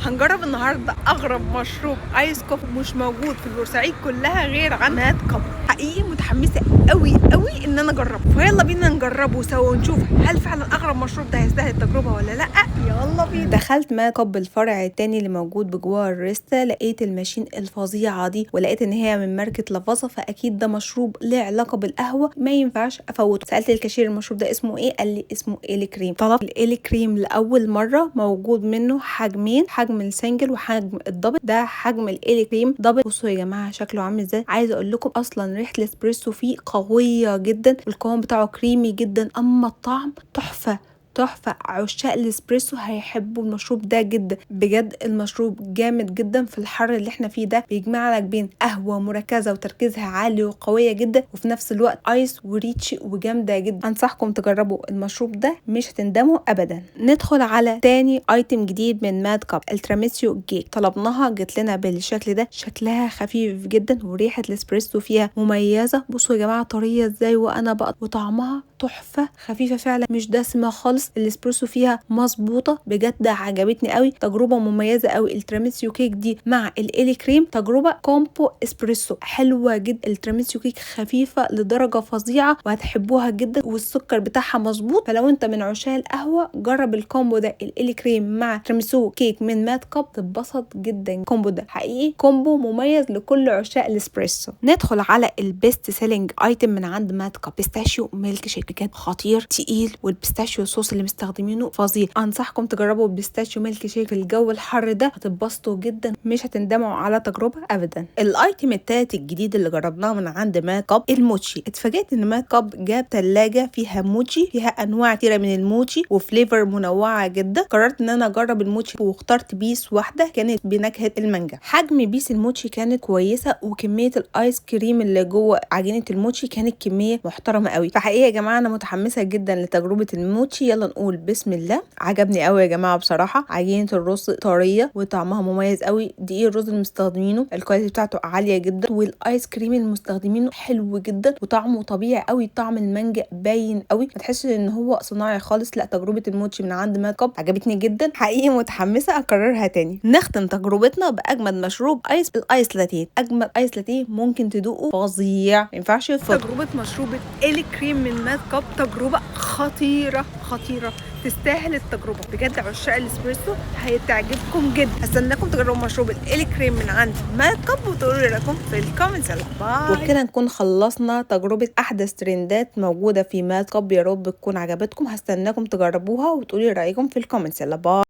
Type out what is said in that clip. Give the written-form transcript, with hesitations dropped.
هنجرب النهارده اغرب مشروب ايس كوفي مش موجود في البورسعيد كلها غير عن ماد كاب. حقيقي متحمسه قوي قوي ان انا اجربه، فيلا بينا نجربه سوا ونشوف هل فعلا اغرب مشروب ده هيستاهل التجربه ولا لا. يلا بينا. دخلت ماد كاب الفرع التاني اللي موجود بجوار الريستا، لقيت الماشين الفظيعه دي ولقيت ان هي من ماركه لافازا، فاكيد ده مشروب له علاقه بالقهوه ما ينفعش افوته. سالت الكاشير المشروب ده اسمه ايه، قال لي اسمه إيلي كريم. طلبت الإيلي كريم لاول مره، موجود منه حجمين، حجم السنجل وحجم الدبل. ده حجم الإيلي كريم دبل. بصوا يا جماعه شكله عامل ازاي. عايزه اقول لكم اصلا ريحه الاسبريسو فيه قويه جدا، القوام بتاعه كريمي جدا، اما الطعم تحفه تحفه. عشاق الاسبريسو هيحبوا المشروب ده جدا بجد. المشروب جامد جدا في الحر اللي احنا فيه ده، بيجمع لك بين قهوه مركزه وتركيزها عالي وقويه جدا، وفي نفس الوقت ايس وريتش وجامده جدا. انصحكم تجربوا المشروب ده، مش هتندموا ابدا. ندخل على تاني ايتم جديد من ماد كاب، التراميسيو كيك. طلبناها جت لنا بالشكل ده، شكلها خفيف جدا وريحه الاسبريسو فيها مميزه. بصوا يا جماعه طريه ازاي وانا بقى، وطعمها تحفه، خفيفه فعلا مش دسمه خالص. الاسبريسو فيها مظبوطه بجد، عجبتني قوي. تجربه مميزه قوي التراميسيو كيك دي مع الإيلي كريم، تجربه كومبو اسبريسو حلوه جدا. التراميسيو كيك خفيفه لدرجه فظيعه وهتحبوها جدا، والسكر بتاعها مظبوط. فلو انت من عشاق القهوه جرب الكومبو ده، الإيلي كريم مع تراميسيو كيك من ماد كاب، تتبسط جدا. الكومبو ده حقيقي كومبو مميز لكل عشاق الاسبريسو. ندخل على البيست سيلينج ايتم من عند ماد كاب، بيستاشيو ميلك شيك. بجد خطير تقيل، والبيستاشيو صوص اللي مستخدمينه فظيع. انصحكم تجربوا البيستاشيو ميلك شيك في الجو الحر ده، هتتبسطوا جدا، مش هتندموا على تجربه ابدا. الايتم التالت الجديد اللي جربناه من عند ماد كاب الموتشي. اتفاجئت ان ماد كاب جاب ثلاجه فيها موتشي، فيها انواع كتيره من الموتشي وفليفر منوعه جدا. قررت ان انا اجرب الموتشي واخترت بيس واحده كانت بنكهه المانجا. حجم بيس الموتشي كانت كويسه، وكميه الايس كريم اللي جوه عجينه الموتشي كانت كميه محترمه قوي. فحقيقه يا جماعه انا متحمسه جدا لتجربه الموتشي. يلا نقول بسم الله. عجبني قوي يا جماعه بصراحه. عجينه الرز طريه وطعمها مميز قوي. دقيق الرز اللي مستخدمينه الكواليتي بتاعته عاليه جدا، والايس كريم اللي مستخدمينه حلو جدا، وطعمه طبيعي قوي. طعم المانجا باين قوي، ما تحسش ان هو صناعي خالص. لا، تجربه الموتشي من عند ماد كاب عجبتني جدا، حقيقي متحمسه اكررها تاني. نختم تجربتنا باجمد مشروب ايس، الايس لاتيه. اجمد ايس لاتيه ممكن تدوقه، فظيع ما ينفعش يفوت. تجربه مشروب إيلي كريم من ماد كاب تجربه خطيره خطيره، تستاهل التجربه بجد. عشاق الاسبريسو هيتعجبكم جدا. استناكم تجربوا مشروب الإيلي كريم من عند ماد كاب وتقولوا لي رايكم في الكومنتس. باي. وبكده نكون خلصنا تجربه احدث ترندات موجوده في ماد كاب. يا رب تكون عجبتكم، هستناكم تجربوها وتقولوا لي رايكم في الكومنتس. باي.